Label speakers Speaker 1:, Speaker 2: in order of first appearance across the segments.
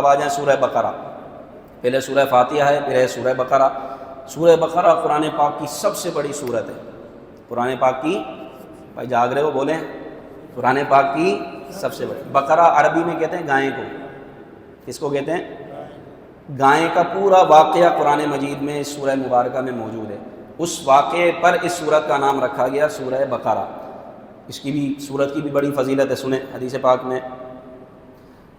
Speaker 1: اب آ جائیں سورہ بقرہ. پہلے سورہ فاتحہ ہے، پھر ہے سورہ بقرہ. سورہ بقرہ قرآن پاک کی سب سے بڑی سورت ہے. قرآن پاک کی، بھائی جاگ رہے ہو بولیں، قرآن پاک کی سب سے بڑی. بقرہ عربی میں کہتے ہیں گائے کو. کس کو کہتے ہیں؟ گائے کا پورا واقعہ قرآن مجید میں اس سورہ مبارکہ میں موجود ہے. اس واقعے پر اس سورت کا نام رکھا گیا سورہ بقرہ. اس کی بھی سورت کی بھی بڑی فضیلت ہے. سنیں حدیث پاک میں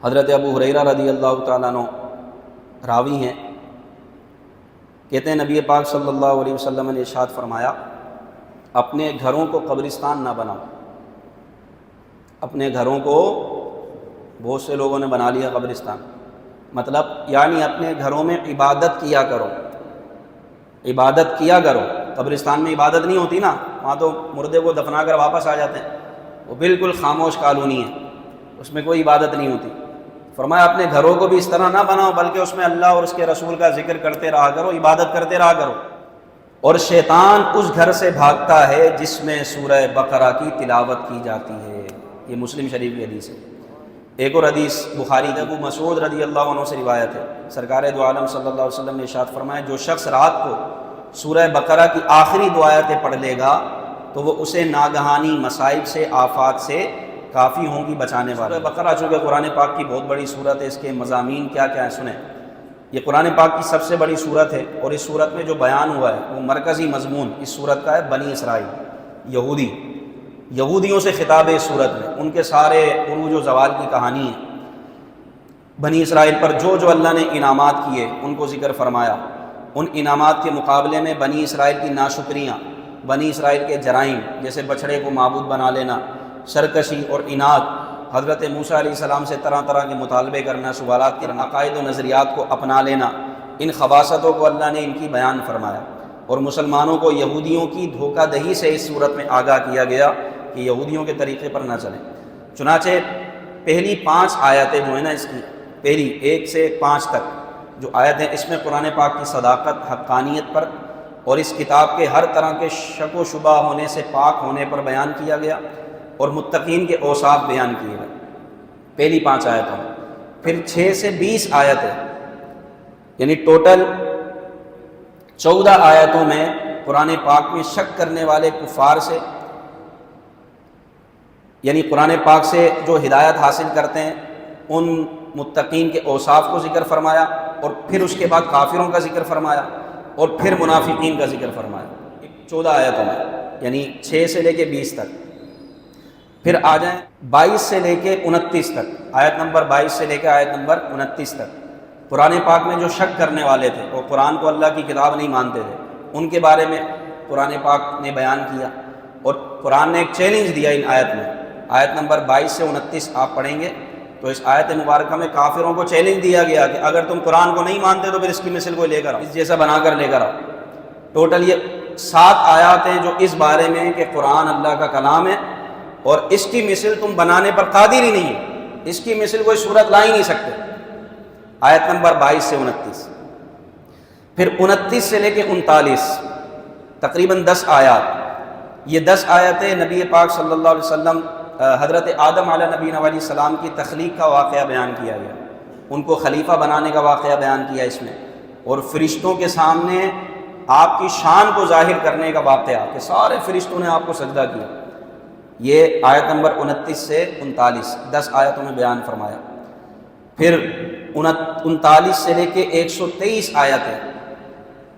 Speaker 1: حضرت ابو ہریرہ رضی اللہ تعالیٰ عنہ راوی ہیں، کہتے ہیں نبی پاک صلی اللہ علیہ وسلم نے ارشاد فرمایا، اپنے گھروں کو قبرستان نہ بناؤ. اپنے گھروں کو بہت سے لوگوں نے بنا لیا قبرستان، مطلب یعنی اپنے گھروں میں عبادت کیا کرو. عبادت کیا کرو. قبرستان میں عبادت نہیں ہوتی نا، وہاں تو مردے کو دفنا کر واپس آ جاتے ہیں. وہ بالکل خاموش کالونی ہے، اس میں کوئی عبادت نہیں ہوتی. فرمایا اپنے گھروں کو بھی اس طرح نہ بناؤ، بلکہ اس میں اللہ اور اس کے رسول کا ذکر کرتے رہا کرو، عبادت کرتے رہا کرو. اور شیطان اس گھر سے بھاگتا ہے جس میں سورہ بقرہ کی تلاوت کی جاتی ہے. یہ مسلم شریف کی حدیث ہے. ایک اور حدیث بخاری کا ابو مسعود رضی اللہ عنہ سے روایت ہے. سرکار دو عالم صلی اللہ علیہ وسلم نے ارشاد فرمایا، جو شخص رات کو سورہ بقرہ کی آخری دو آیتیں پڑھ لے گا تو وہ اسے ناگہانی مصائب سے، آفات سے کافی ہوں گی بچانے والا. سورہ بقرہ چونکہ قرآن پاک کی بہت بڑی صورت ہے، اس کے مضامین کیا کیا ہیں سنیں. یہ قرآن پاک کی سب سے بڑی صورت ہے، اور اس صورت میں جو بیان ہوا ہے وہ مرکزی مضمون اس صورت کا ہے بنی اسرائیل، یہودیوں سے خطاب ہے اس صورت میں. ان کے سارے عروج و زوال کی کہانی ہے. بنی اسرائیل پر جو جو اللہ نے انعامات کیے ان کو ذکر فرمایا. ان انعامات کے مقابلے میں بنی اسرائیل کی ناشکریاں، بنی اسرائیل کے جرائم جیسے بچھڑے کو معبود بنا لینا، سرکشی اور عناد، حضرت موسیٰ علیہ السلام سے طرح طرح کے مطالبے کرنا، سوالات کے عقائد و نظریات کو اپنا لینا، ان خباثتوں کو اللہ نے ان کی بیان فرمایا. اور مسلمانوں کو یہودیوں کی دھوکہ دہی سے اس صورت میں آگاہ کیا گیا کہ یہودیوں کے طریقے پر نہ چلیں. چنانچہ پہلی 5 آیتیں جو ہیں نا، اس کی پہلی 1 سے 5 تک جو آیتیں، اس میں قرآن پاک کی صداقت، حقانیت پر اور اس کتاب کے ہر طرح کے شک و شبہ ہونے سے پاک ہونے پر بیان کیا گیا، اور متقین کے اوصاف بیان کیے گئے پہلی 5 آیتوں میں. پھر 6 سے 20 آیتیں، یعنی ٹوٹل 14 آیتوں میں قرآن پاک میں شک کرنے والے کفار سے، یعنی قرآن پاک سے جو ہدایت حاصل کرتے ہیں ان متقین کے اوصاف کو ذکر فرمایا، اور پھر اس کے بعد کافروں کا ذکر فرمایا، اور پھر منافقین کا ذکر فرمایا 14 آیتوں میں، یعنی 6 سے لے کے 20 تک. پھر آ جائیں 22 سے لے کے 29 تک، آیت نمبر 22 سے لے کے آیت نمبر 29 تک. قرآن پاک میں جو شک کرنے والے تھے اور قرآن کو اللہ کی کتاب نہیں مانتے تھے، ان کے بارے میں قرآن پاک نے بیان کیا. اور قرآن نے ایک چیلنج دیا ان آیت میں. آیت نمبر 22 سے 29 آپ پڑھیں گے تو اس آیت مبارکہ میں کافروں کو چیلنج دیا گیا کہ اگر تم قرآن کو نہیں مانتے تو پھر اس کی مثل کو لے کر آؤ، اس جیسا بنا کر لے کر آؤ. ٹوٹل یہ 7 آیات ہیں جو اس بارے میں ہیں کہ قرآن اللہ کا کلام ہے اور اس کی مثل تم بنانے پر قادر ہی نہیں ہے، اس کی مثل کوئی صورت لا ہی نہیں سکتے. آیت نمبر 22 سے 29. پھر 29 سے لے کے 39 تقریباً 10 آیات. یہ 10 آیتیں نبی پاک صلی اللہ علیہ وسلم حضرت آدم علیہ نبینا علیہ السلام کی تخلیق کا واقعہ بیان کیا گیا، ان کو خلیفہ بنانے کا واقعہ بیان کیا اس میں، اور فرشتوں کے سامنے آپ کی شان کو ظاہر کرنے کا واقعہ کہ سارے فرشتوں نے آپ کو سجدہ کیا. یہ آیت نمبر 29 سے 39 10 آیتوں میں بیان فرمایا. پھر 39 سے لے کے 123 آیتیں،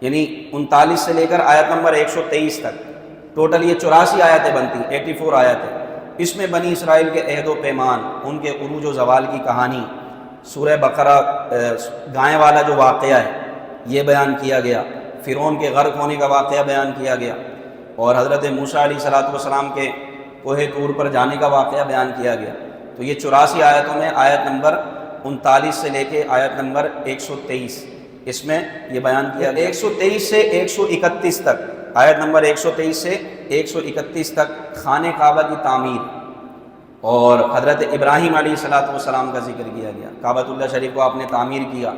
Speaker 1: یعنی 39 سے لے کر آیت نمبر 123 تک ٹوٹل یہ 84 آیتیں بنتی، 84 آیتیں. اس میں بنی اسرائیل کے عہد و پیمان، ان کے عروج و زوال کی کہانی، سورہ بقرہ گائے والا جو واقعہ ہے یہ بیان کیا گیا، فرعون کے غرق ہونے کا واقعہ بیان کیا گیا، اور حضرت موسیٰ علیہ السلام کے کوہ طور پر جانے کا واقعہ بیان کیا گیا. تو یہ 84 آیتوں میں آیت نمبر 39 سے لے کے آیت نمبر 123 اس میں یہ بیان کیا گیا. 123 سے 131 تک، آیت نمبر 123 سے 131 تک خانہ کعبہ کی تعمیر اور حضرت ابراہیم علیہ السلام کا ذکر کیا گیا. کعبۃ اللہ شریف کو آپ نے تعمیر کیا،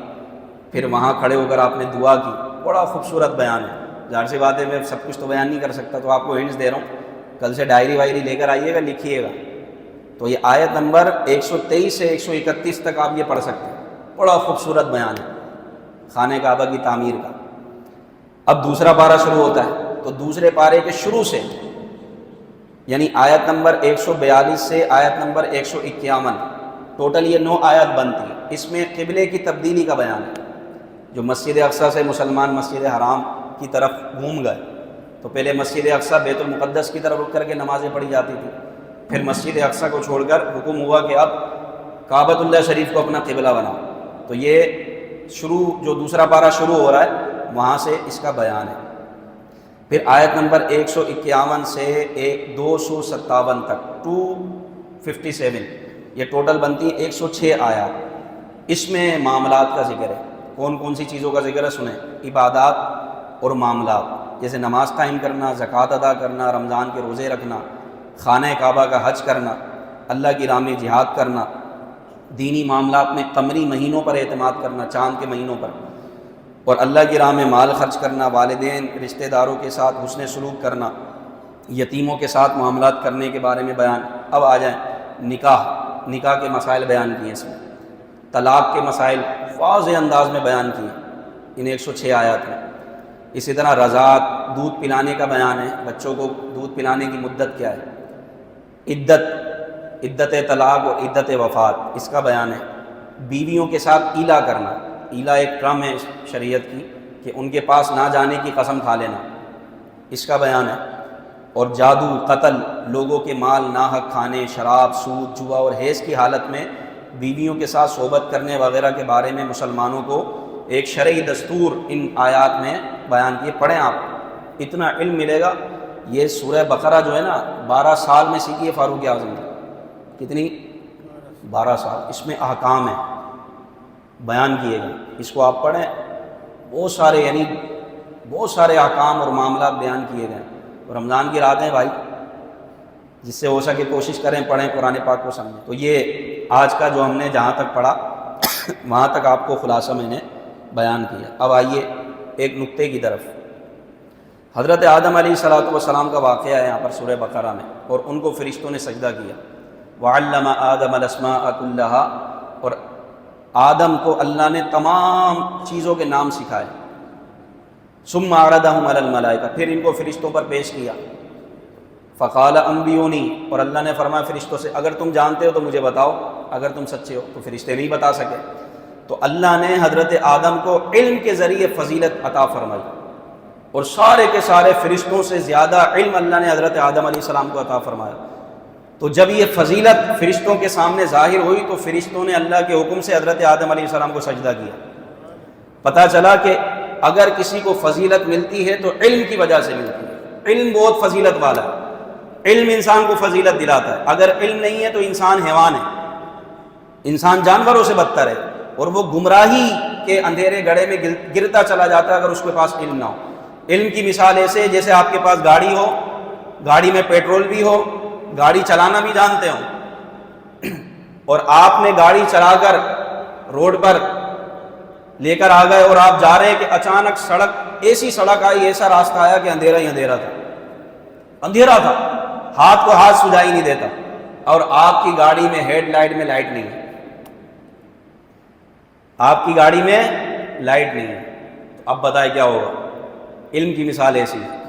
Speaker 1: پھر وہاں کھڑے ہو کر آپ نے دعا کی. بڑا خوبصورت بیان ہے. ظاہر سی بات ہے میں سب کچھ تو بیان نہیں کر سکتا، تو آپ کو ہنٹس دے رہا ہوں، کل سے ڈائری وائری لے کر آئیے گا، لکھیے گا. تو یہ آیت نمبر 123 سے 131 تک آپ یہ پڑھ سکتے ہیں. بڑا خوبصورت بیان ہے خانہ کعبہ کی تعمیر کا۔ اب دوسرا پارہ شروع ہوتا ہے، تو دوسرے پارے کے شروع سے یعنی آیت نمبر 142 سے آیت نمبر 151 ٹوٹل یہ 9 آیت بنتی ہیں۔ اس میں قبلے کی تبدیلی کا بیان ہے۔ جو مسجد اقصیٰ سے مسلمان مسجد حرام کی طرف گھوم گئے تو پہلے مسجد اقصیٰ بیت المقدس کی طرف رک کر کے نمازیں پڑھی جاتی تھی، پھر مسجد اقصیٰ کو چھوڑ کر حکم ہوا کہ اب کعبۃ اللہ شریف کو اپنا قبلہ بناؤ۔ تو یہ جو دوسرا پارہ شروع ہو رہا ہے وہاں سے اس کا بیان ہے۔ پھر آیت نمبر 151 سے 257 تک 257 یہ ٹوٹل بنتی ہے 106 آیات۔ اس میں معاملات کا ذکر ہے، کون کون سی چیزوں کا ذکر ہے سنیں، عبادات اور معاملات، جیسے نماز قائم کرنا، زکوٰۃ ادا کرنا، رمضان کے روزے رکھنا، خانہ کعبہ کا حج کرنا، اللہ کی راہ میں جہاد کرنا، دینی معاملات میں قمری مہینوں پر اعتماد کرنا، چاند کے مہینوں پر، اور اللہ کی راہ میں مال خرچ کرنا، والدین رشتہ داروں کے ساتھ حسن سلوک کرنا، یتیموں کے ساتھ معاملات کرنے کے بارے میں بیان۔ اب آ جائیں نکاح کے مسائل بیان کیے، اس میں طلاق کے مسائل واضح انداز میں بیان کیے ان 106 آیات میں۔ اسی طرح رضاعت، دودھ پلانے کا بیان ہے، بچوں کو دودھ پلانے کی مدت کیا ہے، عدت طلاق اور عدت وفات اس کا بیان ہے۔ بیویوں کے ساتھ ایلا کرنا، ایلا ایک ٹرم ہے شریعت کی کہ ان کے پاس نہ جانے کی قسم کھا لینا، اس کا بیان ہے۔ اور جادو، قتل، لوگوں کے مال ناحق کھانے، شراب، سود، جوا اور حیض کی حالت میں بیویوں کے ساتھ صحبت کرنے وغیرہ کے بارے میں مسلمانوں کو ایک شرعی دستور ان آیات میں بیان کیے۔ پڑھیں آپ، اتنا علم ملے گا۔ یہ سورہ بقرہ جو ہے نا 12 سال میں سیکھی ہے فاروق اعظم نے، کتنی 12 سال، اس میں احکام ہیں بیان کیے گئے، اس کو آپ پڑھیں، بہت سارے احکام اور معاملات بیان کیے گئے۔ رمضان کی راتیں بھائی جس سے ہو سکے کوشش کریں پڑھیں، قرآن پاک کو سمجھیں۔ تو یہ آج کا جو ہم نے جہاں تک پڑھا وہاں تک آپ کو خلاصہ میں نے بیان کیا۔ اب آئیے ایک نقطے کی طرف۔ حضرت آدم علیہ السلام کا واقعہ ہے یہاں پر سورہ بقرہ میں، اور ان کو فرشتوں نے سجدہ کیا۔ وعلم آدم الاسماء كلها، اور آدم کو اللہ نے تمام چیزوں کے نام سکھائے۔ ثم عرضهم على الملائکہ، پھر ان کو فرشتوں پر پیش کیا۔ فقال انبئونی، اور اللہ نے فرمایا فرشتوں سے اگر تم جانتے ہو تو مجھے بتاؤ، اگر تم سچے ہو۔ تو فرشتے نہیں بتا سکے، تو اللہ نے حضرت آدم کو علم کے ذریعے فضیلت عطا فرمائی، اور سارے کے سارے فرشتوں سے زیادہ علم اللہ نے حضرت آدم علیہ السلام کو عطا فرمایا۔ تو جب یہ فضیلت فرشتوں کے سامنے ظاہر ہوئی تو فرشتوں نے اللہ کے حکم سے حضرت آدم علیہ السلام کو سجدہ کیا۔ پتہ چلا کہ اگر کسی کو فضیلت ملتی ہے تو علم کی وجہ سے ملتی ہے، علم بہت فضیلت والا ہے، علم انسان کو فضیلت دلاتا ہے۔ اگر علم نہیں ہے تو انسان حیوان ہے، انسان جانوروں سے بدتر ہے، اور وہ گمراہی کے اندھیرے گڑھے میں گرتا چلا جاتا ہے اگر اس کے پاس علم نہ ہو۔ علم کی مثال ایسے جیسے آپ کے پاس گاڑی ہو، گاڑی میں پیٹرول بھی ہو، گاڑی چلانا بھی جانتے ہو، اور آپ نے گاڑی چلا کر روڈ پر لے کر آ گئے اور آپ جا رہے ہیں کہ اچانک ایسی سڑک آئی، ایسا راستہ آیا کہ اندھیرا ہی اندھیرا تھا، اندھیرا تھا، ہاتھ کو ہاتھ سجائی نہیں دیتا، اور آپ کی گاڑی میں ہیڈ لائٹ میں لائٹ نہیں ہے، آپ کی گاڑی میں لائٹ نہیں ہے، تو اب بتائیں کیا ہوگا؟ علم کی مثال ایسی ہے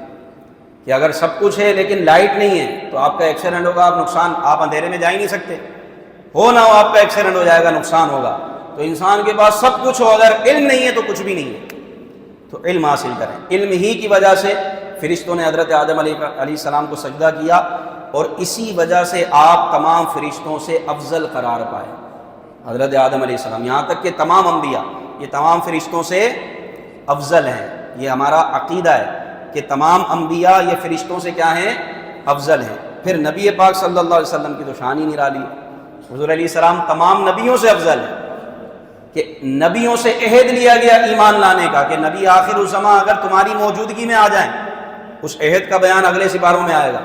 Speaker 1: کہ اگر سب کچھ ہے لیکن لائٹ نہیں ہے تو آپ کا ایکسیڈنٹ ہوگا، آپ نقصان، آپ اندھیرے میں جا ہی نہیں سکتے، ہو نہ ہو آپ کا ایکسیڈنٹ ہو جائے گا، نقصان ہوگا۔ تو انسان کے پاس سب کچھ ہو، اگر علم نہیں ہے تو کچھ بھی نہیں ہے۔ تو علم حاصل کریں، علم ہی کی وجہ سے فرشتوں نے حضرت آدم علیہ السلام کو سجدہ کیا، اور اسی وجہ سے آپ تمام فرشتوں سے افضل قرار پائے، حضرت آدم علیہ السلام، یہاں تک کہ تمام انبیاء یہ تمام فرشتوں سے افضل ہیں۔ یہ ہمارا عقیدہ ہے کہ تمام انبیاء یہ فرشتوں سے کیا ہیں؟ افضل ہیں۔ پھر نبی پاک صلی اللہ علیہ وسلم کی تو شان ہی نرالی ہے، حضور علیہ السلام تمام نبیوں سے افضل ہیں، کہ نبیوں سے عہد لیا گیا ایمان لانے کا کہ نبی آخر الزماں اگر تمہاری موجودگی میں آ جائیں، اس عہد کا بیان اگلے سپاروں میں آئے گا،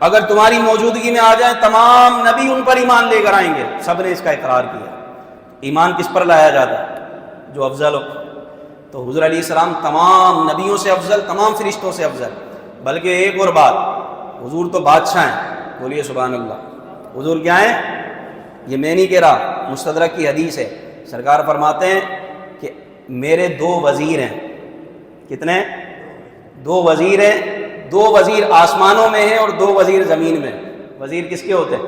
Speaker 1: اگر تمہاری موجودگی میں آ جائیں تمام نبی ان پر ایمان لے کر آئیں گے، سب نے اس کا اقرار کیا۔ ایمان کس پر لایا جاتا ہے؟ جو افضل ہو۔ تو حضور علیہ السلام تمام نبیوں سے افضل، تمام فرشتوں سے افضل۔ بلکہ ایک اور بات، حضور تو بادشاہ ہیں، بولیے سبحان اللہ۔ حضور کیا ہیں؟ یہ میں نہیں کہہ رہا، مستدرک کی حدیث ہے سرکار فرماتے ہیں کہ میرے 2 وزیر ہیں. کتنے؟ 2 وزیر ہیں. 2 وزیر آسمانوں میں ہیں اور 2 وزیر زمین میں. وزیر کس کے ہوتے ہیں؟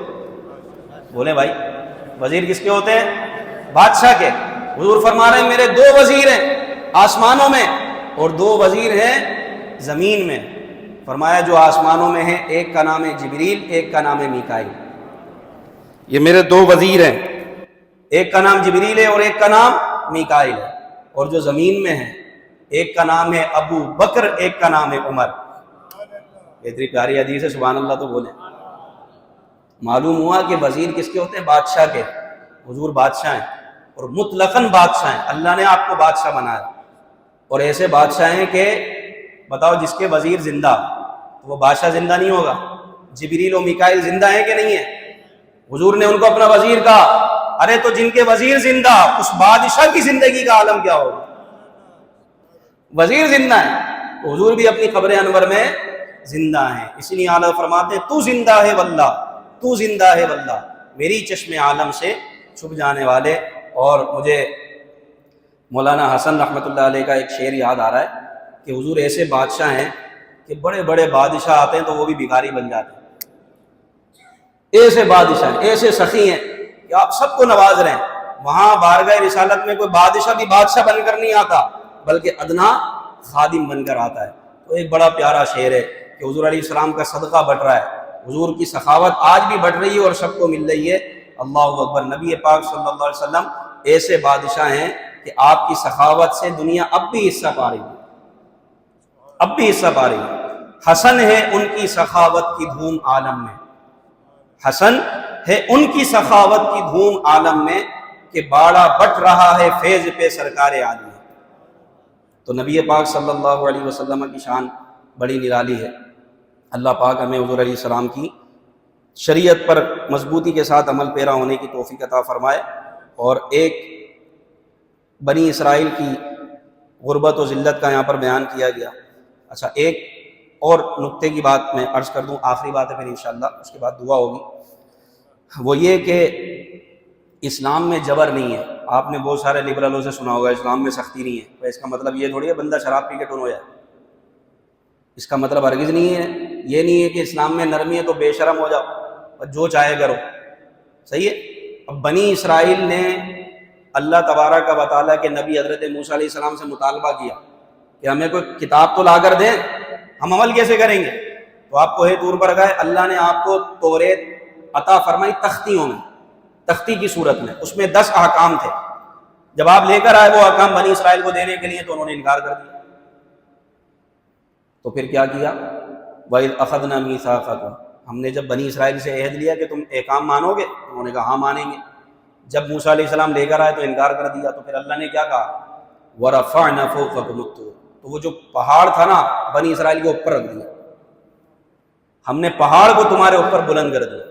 Speaker 1: بولیں بھائی، وزیر کس کے ہوتے ہیں؟ بادشاہ کے. حضور فرما رہے ہیں میرے 2 وزیر ہیں آسمانوں میں اور 2 وزیر ہیں زمین میں. فرمایا جو آسمانوں میں ہیں ایک کا نام ہے جبریل، ایک کا نام ہے میکائیل. یہ میرے 2 وزیر ہیں، ایک کا نام جبریل ہے اور ایک کا نام میکائیل ہے. اور جو زمین میں ہیں ایک کا نام ہے ابو بکر، ایک کا نام ہے عمر. اتنی پیاری حدیث ہے، سبحان اللہ تو بولیں. معلوم ہوا کہ وزیر کس کے ہوتے ہیں؟ بادشاہ کے. حضور بادشاہ ہیں اور مطلقاً بادشاہ ہیں. اللہ نے آپ کو بادشاہ بنایا اور ایسے بادشاہ ہیں کہ بتاؤ جس کے وزیر زندہ تو وہ بادشاہ زندہ نہیں ہوگا. جبریل و میکائیل زندہ ہیں کہ نہیں ہیں؟ حضور نے ان کو اپنا وزیر کہا. ارے تو جن کے وزیر زندہ، اس بادشاہ کی زندگی کا عالم کیا ہوگا؟ وزیر زندہ ہے تو حضور بھی اپنی قبر انور میں زندہ ہیں. اس لیے اعلیٰ فرماتے ہیں تو زندہ ہے واللہ، تو زندہ ہے واللہ، میری چشم عالم سے چھپ جانے والے. اور مجھے مولانا حسن رحمۃ اللہ علیہ کا ایک شعر یاد آ رہا ہے کہ حضور ایسے بادشاہ ہیں کہ بڑے بڑے بادشاہ آتے ہیں تو وہ بھی بھکاری بن جاتے ہیں. ایسے بادشاہ ہیں، ایسے سخی ہیں کہ آپ سب کو نواز رہے ہیں. وہاں بارگاہ رسالت میں کوئی بادشاہ بھی بادشاہ بن کر نہیں آتا بلکہ ادنا خادم بن کر آتا ہے. تو ایک بڑا پیارا شعر ہے کہ حضور علیہ السلام کا صدقہ بٹ رہا ہے، حضور کی سخاوت آج بھی بٹ رہی ہے اور سب کو مل رہی ہے. اللہ اکبر. نبی پاک صلی اللہ علیہ وسلم ایسے بادشاہ ہیں کہ آپ کی سخاوت سے دنیا اب بھی حصہ پا رہی ہے، اب بھی حصہ پا رہی ہے. حسن ہے ان کی سخاوت کی دھوم عالم میں، حسن ہے ان کی سخاوت کی دھوم عالم میں کہ باڑا بٹ رہا ہے فیض پہ سرکار عالم. تو نبی پاک صلی اللہ علیہ وسلم کی شان بڑی نرالی ہے. اللہ پاک ہمیں حضور علیہ السلام کی شریعت پر مضبوطی کے ساتھ عمل پیرا ہونے کی توفیق عطا فرمائے. اور ایک بنی اسرائیل کی غربت و ذلت کا یہاں پر بیان کیا گیا. اچھا ایک اور نقطے کی بات میں عرض کر دوں، آخری بات ہے پھر انشاءاللہ اس کے بعد دعا ہوگی. وہ یہ کہ اسلام میں جبر نہیں ہے. آپ نے بہت سارے لبرلوں سے سنا ہوگا اسلام میں سختی نہیں ہے. تو اس کا مطلب یہ تھوڑی ہے بندہ شراب پی کے ٹون ہو جائے. اس کا مطلب ہرگز نہیں ہے. یہ نہیں ہے کہ اسلام میں نرمی ہے تو بے شرم ہو جاؤ اور جو چاہے کرو. صحیح ہے. اب بنی اسرائیل نے اللہ تبارک و تعالیٰ کے نبی حضرت موسیٰ علیہ السلام سے مطالبہ کیا کہ ہمیں کوئی کتاب تو لا کر دیں، ہم عمل کیسے کریں گے؟ تو آپ کوہ طور پر گئے، اللہ نے آپ کو توریت عطا فرمائی تختیوں میں، تختی کی صورت میں. اس میں 10 احکام تھے. جب آپ لے کر آئے وہ احکام بنی اسرائیل کو دینے کے لیے تو انہوں نے انکار کر دیا. تو پھر کیا کیا؟ وَإِذْ أَخَذْنَا مِيثَاقَكُمْ، ہم نے جب بنی اسرائیل سے عہد لیا کہ تم احکام مانو گے، انہوں نے کہا ہاں مانیں گے. جب موسیٰ علیہ السلام لے کر آئے تو انکار کر دیا. تو پھر اللہ نے کیا کہا؟ وَرَفَعْنَا فَوْقَكُمُ الطُّورَ، تو وہ جو پہاڑ تھا نا بنی اسرائیل کے اوپر رکھ دیا. ہم نے پہاڑ کو تمہارے اوپر بلند کر دیا.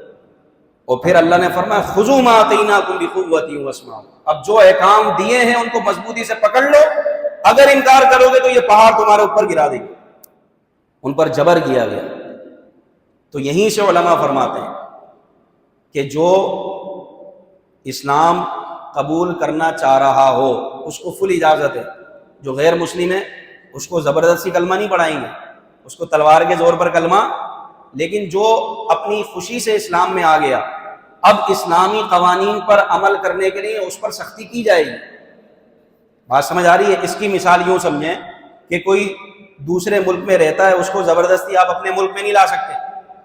Speaker 1: اور پھر اللہ نے فرمایا خُذُوا مَا آتَيْنَاكُمْ بِقُوَّةٍ وَاسْمَعُوا، اب جو احکام دیے ہیں ان کو مضبوطی سے پکڑ لو، اگر انکار کرو گے تو یہ پہاڑ تمہارے اوپر گرا دیں گے. ان پر جبر کیا گیا. تو یہیں سے علماء فرماتے ہیں کہ جو اسلام قبول کرنا چاہ رہا ہو اس کو فل اجازت ہے. جو غیر مسلم ہے اس کو زبردستی کلمہ نہیں پڑھائیں گے، اس کو تلوار کے زور پر کلمہ. لیکن جو اپنی خوشی سے اسلام میں آ گیا، اب اسلامی قوانین پر عمل کرنے کے لیے اس پر سختی کی جائے گی. بات سمجھ آ رہی ہے؟ اس کی مثال یوں سمجھیں کہ کوئی دوسرے ملک میں رہتا ہے، اس کو زبردستی آپ اپنے ملک میں نہیں لا سکتے،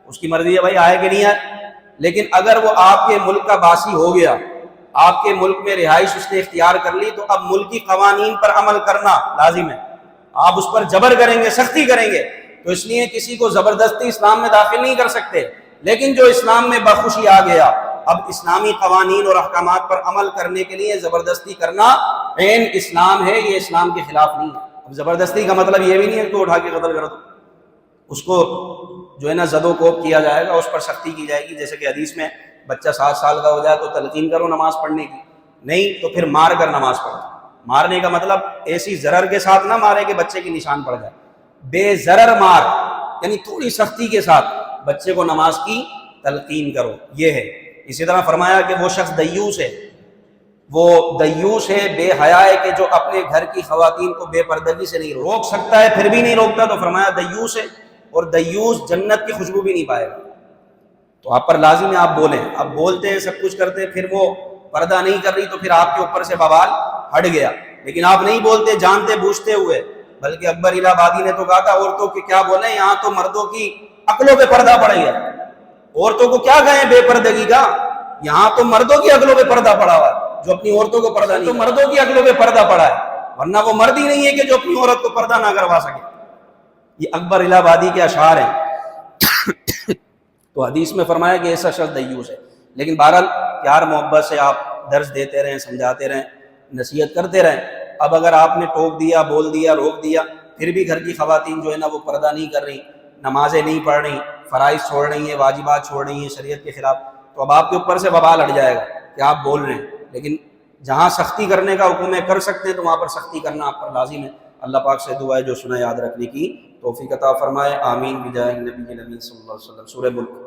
Speaker 1: اس کی مرضی ہے بھائی آئے کہ نہیں آئے. لیکن اگر وہ آپ کے ملک کا باسی ہو گیا، آپ کے ملک میں رہائش اس نے اختیار کر لی، تو اب ملکی قوانین پر عمل کرنا لازم ہے. آپ اس پر جبر کریں گے، سختی کریں گے. تو اس لیے کسی کو زبردستی اسلام میں داخل نہیں کر سکتے. لیکن جو اسلام میں بخوشی آ گیا، اب اسلامی قوانین اور احکامات پر عمل کرنے کے لیے زبردستی کرنا عین اسلام ہے، یہ اسلام کے خلاف نہیں ہے. اب زبردستی کا مطلب یہ بھی نہیں ہے کہ اٹھا کے قتل کر دو، اس کو جو ہے نا زد و کوب کیا جائے گا، اس پر سختی کی جائے گی. جیسے کہ حدیث میں بچہ 7 سال کا ہو جائے تو تلقین کرو نماز پڑھنے کی، نہیں تو پھر مار کر نماز پڑھو. مارنے کا مطلب ایسی ضرر کے ساتھ نہ مارے کہ بچے کی نشان پڑ جائے، بے ضرر مار، یعنی تھوڑی سختی کے ساتھ بچے کو نماز کی تلقین کرو. یہ ہے. اسی طرح فرمایا کہ وہ شخص دیوس ہے وہ دیوس ہے، بے حیا ہے کہ جو اپنے گھر کی خواتین کو بے پردگی سے نہیں روک سکتا ہے، پھر بھی نہیں روکتا، تو فرمایا دیوس ہے، اور دیوس جنت کی خوشبو بھی نہیں پائے گا۔ تو آپ پر لازم ہے آپ بولیں، آپ بولتے ہیں، سب کچھ کرتے ہیں، پھر وہ پردہ نہیں کر رہی تو پھر آپ کے اوپر سے بوال ہٹ گیا، لیکن آپ نہیں بولتے جانتے بوجھتے ہوئے۔ بلکہ اکبر الہ آبادی نے تو کہا تھا عورتوں کی کیا بولیں، یہاں تو مردوں کی عقلوں پہ پردہ پڑ گیا، عورتوں کو کیا کہیں بے پردگی کا، یہاں تو مردوں کی عقلوں پہ پردہ پڑا ہوا ہے، جو اپنی عورتوں کو پردہ نہیں، تو مردوں کی عقلوں پہ پردہ پڑا ہے، ورنہ وہ مرد ہی نہیں ہے کہ جو اپنی عورت کو پردہ نہ کروا سکے۔ یہ اکبر الہ آبادی کے اشعار ہیں۔ تو حدیث میں فرمایا کہ ایسا شخص دیوس ہے۔ لیکن بہرحال پیار محبت سے آپ درس دیتے رہیں، سمجھاتے رہیں، نصیحت کرتے رہیں۔ اب اگر آپ نے ٹوک دیا، بول دیا، روک دیا، پھر بھی گھر کی خواتین جو ہے نا وہ پردہ نہیں کر رہی، نمازیں نہیں پڑھ رہی، فرائض چھوڑ رہی ہیں، واجبات چھوڑ رہی ہیں شریعت کے خلاف، تو اب آپ کے اوپر سے وبال ہٹ جائے گا کہ آپ بول رہے ہیں۔ لیکن جہاں سختی کرنے کا حکم ہے، کر سکتے ہیں، تو وہاں پر سختی کرنا آپ پر لازم ہے۔ اللہ پاک سے دعا ہے جو سنا یاد رکھنے کی توفیق عطا فرمائے، آمین بجاہ نبی الامین صلی اللہ علیہ وسلم۔ سورہ ملک۔